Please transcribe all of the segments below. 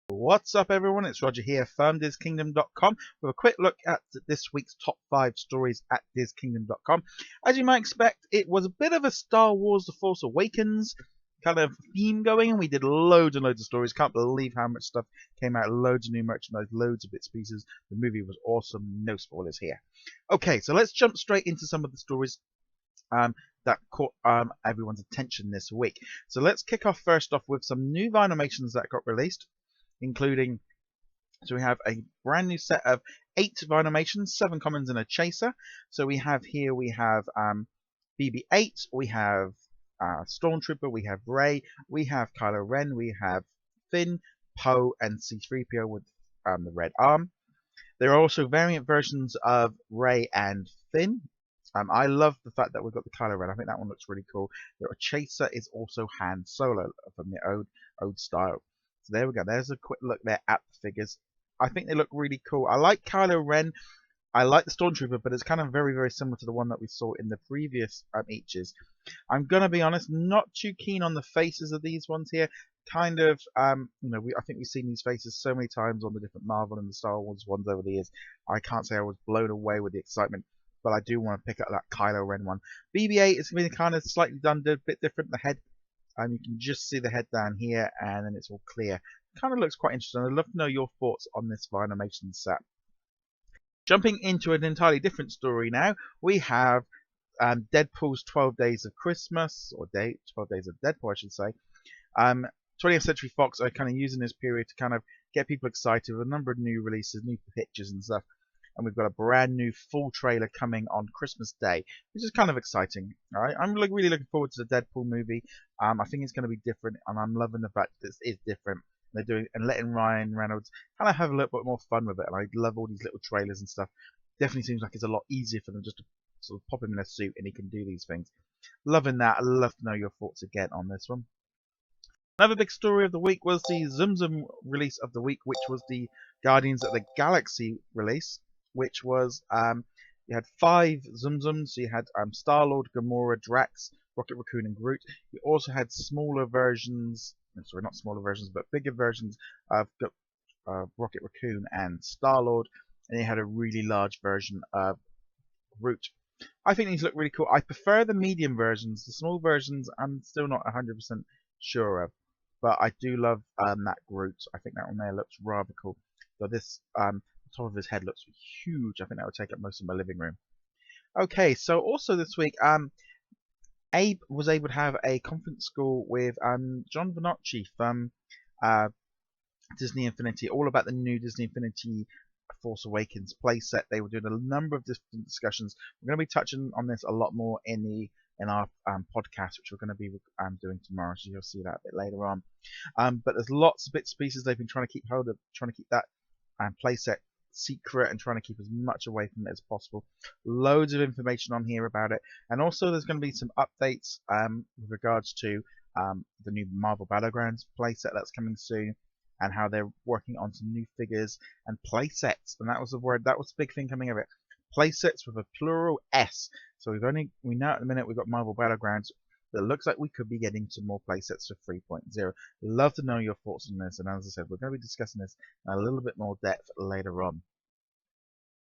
What's up everyone, it's Roger here from DisKingdom.com with a quick look at this week's top 5 stories at DisKingdom.com. As you might expect, it was a bit of a Star Wars The Force Awakens kind of theme going, and we did loads and loads of stories. Can't believe how much stuff came out, loads of new merchandise, loads of bits and pieces. The movie was awesome, no spoilers here. Okay, so let's jump straight into some of the stories that caught everyone's attention this week. So let's kick off first off with some new Vinylmations that got released, including, so we have a brand new set of 8 Vinylmations, 7 commons and a chaser. So we have BB-8, we have Stormtrooper, we have Rey, we have Kylo Ren, we have Finn, Poe, and C-3PO with the red arm. There are also variant versions of Rey and Finn. I love the fact that we've got the Kylo Ren. I think that one looks really cool. The chaser is also Han Solo from the old style. So there we go. There's a quick look there at the figures. I think they look really cool. I like Kylo Ren. I like the Stormtrooper, but it's kind of very, very similar to the one that we saw in the previous eaches. I'm gonna be honest, not too keen on the faces of these ones here. Kind of, I think we've seen these faces so many times on the different Marvel and the Star Wars ones over the years. I can't say I was blown away with the excitement, but I do want to pick up that Kylo Ren one. BB-8 is going to be kind of slightly done a bit different. The head. You can just see the head down here, and then it's all clear. Kind of looks quite interesting. I'd love to know your thoughts on this Vinylmation set. Jumping into an entirely different story now, we have Deadpool's 12 Days of Christmas, or 12 Days of Deadpool, I should say. 20th Century Fox are kind of using this period to kind of get people excited with a number of new releases, new pictures and stuff. And we've got a brand new full trailer coming on Christmas Day, which is kind of exciting. All right, I'm really looking forward to the Deadpool movie. I think it's going to be different, and I'm loving the fact that it's different. They're doing and letting Ryan Reynolds kind of have a little bit more fun with it, and I love all these little trailers and stuff. Definitely seems like it's a lot easier for them just to sort of pop him in a suit and he can do these things. Loving that. I'd love to know your thoughts again on this one. Another big story of the week was the Tsum Tsum release of the week, which was the Guardians of the Galaxy release, which was you had 5 Tsum Tsums. So you had Star-Lord, Gamora, Drax, Rocket Raccoon, and Groot. You also had smaller versions, sorry, not smaller versions, but bigger versions of Rocket Raccoon and Star-Lord, and you had a really large version of Groot. I think these look really cool. I prefer the medium versions. The small versions I'm still not 100% sure of, but I do love that Groot. I think that one there looks rather cool. So this the top of his head looks huge. I think that would take up most of my living room. Okay, so also this week, Abe was able to have a conference call with John Vinocci from Disney Infinity, all about the new Disney Infinity Force Awakens playset. They were doing a number of different discussions. We're going to be touching on this a lot more in our podcast, which we're going to be doing tomorrow, so you'll see that a bit later on. But there's lots of bits and pieces they've been trying to keep hold of, trying to keep that playset secret and trying to keep as much away from it as possible. Loads of information on here about it, and also there's going to be some updates with regards to the new Marvel Battlegrounds playset that's coming soon, and how they're working on some new figures and playsets. And that was the word, that was the big thing coming of it. Playsets with a plural S. So we know at the minute we've got Marvel Battlegrounds. But it looks like we could be getting some more playsets for 3.0. Love to know your thoughts on this, and as I said, we're going to be discussing this in a little bit more depth later on.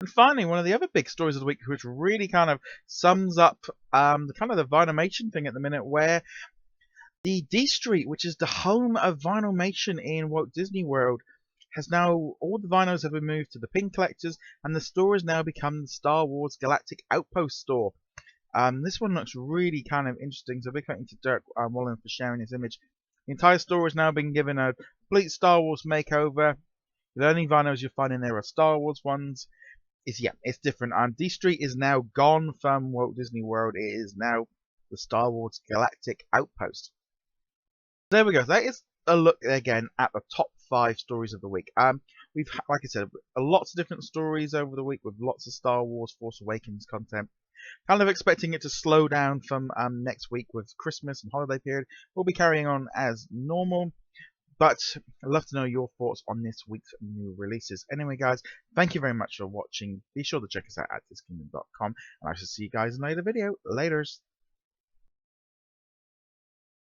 And finally, one of the other big stories of the week, which really kind of sums up the Vinylmation thing at the minute, where the D Street, which is the home of Vinylmation in Walt Disney World, has now, all the vinyls have been moved to the Pin Collectors, and the store has now become the Star Wars Galactic Outpost store. This one looks really kind of interesting, so big thank you to Dirk Wallen for sharing this image. The entire store has now been given a complete Star Wars makeover. The only vinyls you'll find in there are Star Wars ones. It's different. D Street is now gone from Walt Disney World. It is now the Star Wars Galactic Outpost. There we go. That is a look again at the top 5 stories of the week. We've, like I said, lots of different stories over the week with lots of Star Wars Force Awakens content. Kind of expecting it to slow down from next week with Christmas and holiday period. We'll be carrying on as normal, but I'd love to know your thoughts on this week's new releases. Anyway, guys, thank you very much for watching. Be sure to check us out at DisKingdom.com, and I shall see you guys in a later video. Laters.